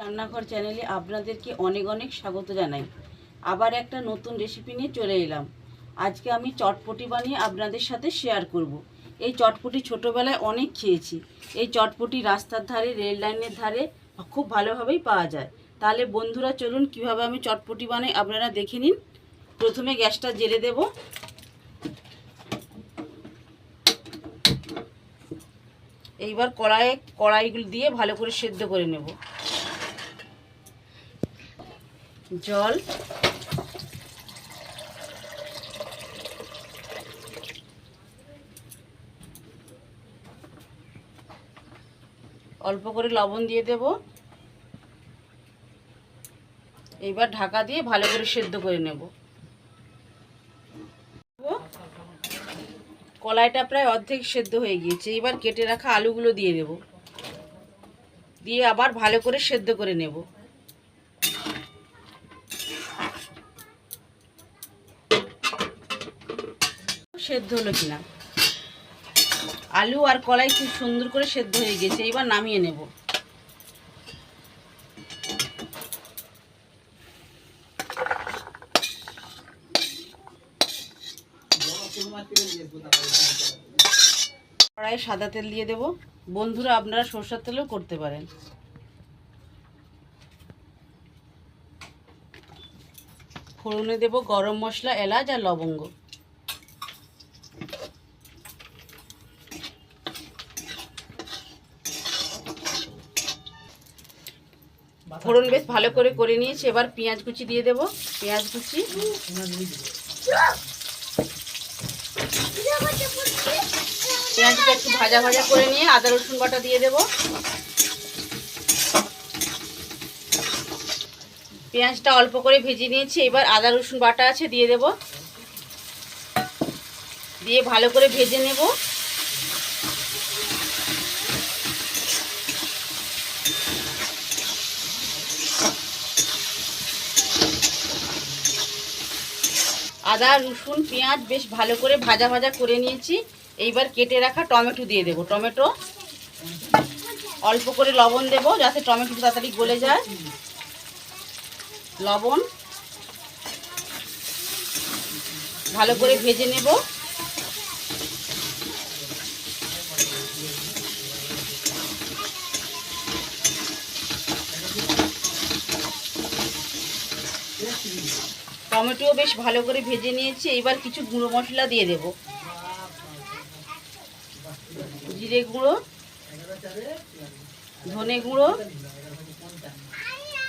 রান্নাঘর চ্যানেলে আপনাদেরকে অনেক অনেক স্বাগত জানাই। আবার একটা নতুন রেসিপি নিয়ে চলে এলাম। আজকে আমি চটপটি বানিয়ে আপনাদের সাথে শেয়ার করব। এই চটপটি ছোটোবেলায় অনেক খেয়েছি। এই চটপটি রাস্তার ধারে, রেল লাইনের ধারে খুব ভালোভাবেই পাওয়া যায়। তাহলে বন্ধুরা চলুন কিভাবে আমি চটপটি বানাই আপনারা দেখে নিন। প্রথমে গ্যাসটা জ্বেলে দেব। এইবার কড়াইগুলো দিয়ে ভালো করে সেদ্ধ করে নেব। জল, অল্প করে লবণ দিয়ে দেব। এইবার ঢাকা দিয়ে ভালো করে সেদ্ধ করে নেব। কলাইটা প্রায় অর্ধেক সেদ্ধ হয়ে গিয়েছে। এবার কেটে রাখা আলুগুলো দিয়ে দেব, দিয়ে আবার ভালো করে সেদ্ধ করে নেব। সেদ্ধ হলো কিনা, আলু আর কলাই খুব সুন্দর করে সেদ্ধ হয়ে গেছে। এবার নামিয়ে নেব। কড়াইয়ে সাদা তেল দিয়ে দেব। বন্ধুরা আপনারা সরষের তেলেও করতে পারেন। ফোড়নে দেব গরম মশলা, এলাচ আর লবঙ্গ। ফোড়ন বেশ ভালো করে নিয়েছি। এবার পেঁয়াজ কুচি দিয়ে দেব। পেঁয়াজ কুচি, পেঁয়াজটা একটু ভাজা ভাজা করে নিয়ে আদা রসুন বাটা দিয়ে দেব। পেঁয়াজটা অল্প করে ভেজে নিয়েছি। এবার আদা রসুন বাটা আছে দিয়ে দেব, দিয়ে ভালো করে ভেজে নেব। আদা রসুন পেঁয়াজ বেশ ভালো করে ভাজা ভাজা করে নিয়েছি। এইবার কেটে রাখা টমেটো দিয়ে দেব। টমেটো অল্প করে লবণ দেব যাতে টমেটো তাড়াতাড়ি গলে যায়। লবণ, ভালো করে ভেজে নেব। টমেটো বেশ ভালো করে ভেজে নিয়েছি। এইবার কিছু গুঁড়ো মশলা দিয়ে দেব। জিরে গুঁড়ো, ধনে গুঁড়ো,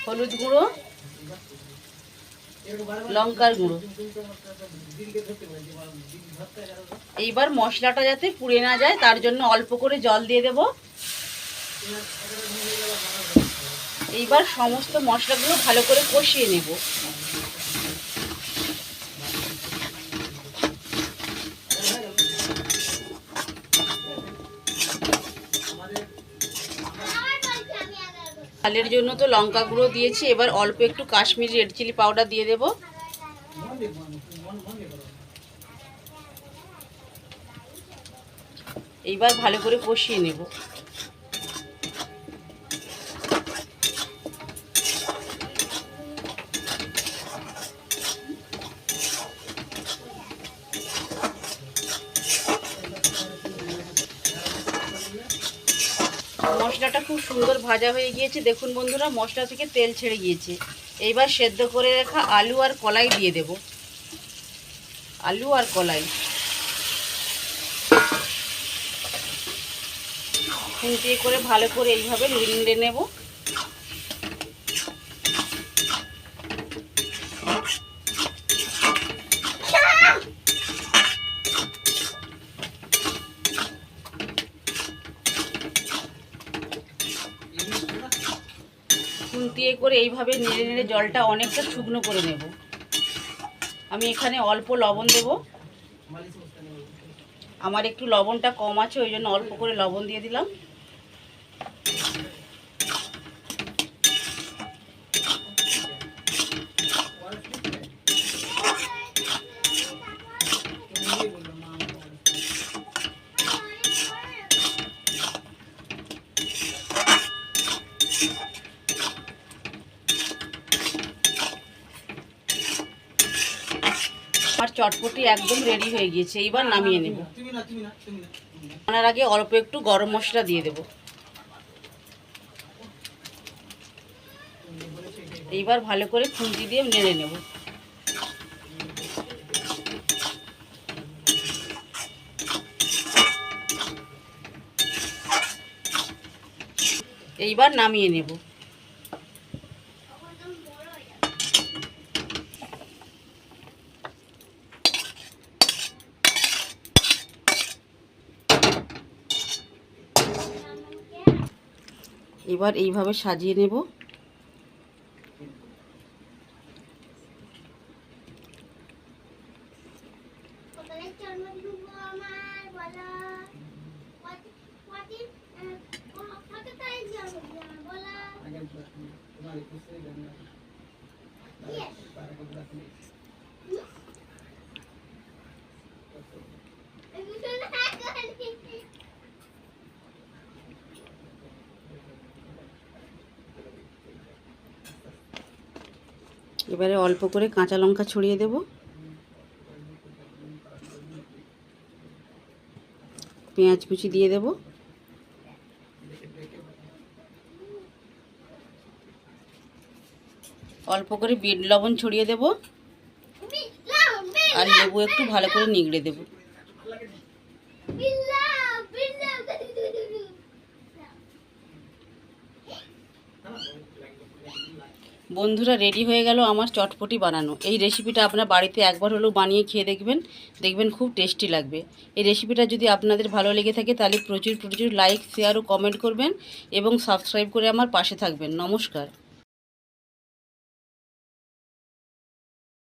হলুদ গুঁড়ো, লঙ্কার গুঁড়ো। এইবার মশলাটা যাতে পুড়ে না যায় তার জন্য অল্প করে জল দিয়ে দেব। এইবার সমস্ত মশলাগুলো ভালো করে কষিয়ে নেব। ঝালের জন্য তো লঙ্কা গুঁড়ো দিয়েছি। এবার অল্প একটু কাশ্মীরি রেড চিলি পাউডার দিয়ে দেব। এইবার ভালো করে কষিয়ে নেব। মশলাটা খুব সুন্দর ভাজা হয়ে গিয়েছে। দেখুন বন্ধুরা, মশলা থেকে তেল ছেড়ে গিয়েছে। এইবার সেদ্ধ করে রাখা আলু আর কলাই দিয়ে দেব। আলু আর কলাই খুন্তিয়ে করে ভালো করে এইভাবে নেড়ে নেব। খুন্তিয়ে করে এইভাবে নেড়ে নেড়ে জলটা অনেকটা শুকনো করে নেব। আমি এখানে অল্প লবণ দেব। আমার একটু লবণটা কম আছে, ওই জন্য অল্প করে লবণ দিয়ে দিলাম। আর চটপটি একদম রেডি হয়ে গিয়েছে, এইবার নামিয়ে নেব। নামানোর আগে অল্প একটু গরম মশলা দিয়ে দেব। এইবার ভালো করে খুন্তি দিয়ে নেড়ে নেব। এইবার নামিয়ে নেব। এবার এইভাবে সাজিয়ে নেব। এবারে অল্প করে কাঁচা লঙ্কা ছড়িয়ে দেব। পেঁয়াজ কুচি দিয়ে দেব। অল্প করে বিট লবণ ছড়িয়ে দেব আর লেবু একটু ভালো করে নিগড়ে দেব। বন্ধুরা, রেডি হয়ে গেল আমার চটপটি বানানো। এই রেসিপিটা আপনার বাড়িতে একবার হলেও বানিয়ে খেয়ে দেখবেন, দেখবেন খুব টেস্টি লাগবে। এই রেসিপিটা যদি আপনাদের ভালো লেগে থাকে তাহলে প্রচুর প্রচুর লাইক, শেয়ার ও কমেন্ট করবেন এবং সাবস্ক্রাইব করে আমার পাশে থাকবেন। নমস্কার।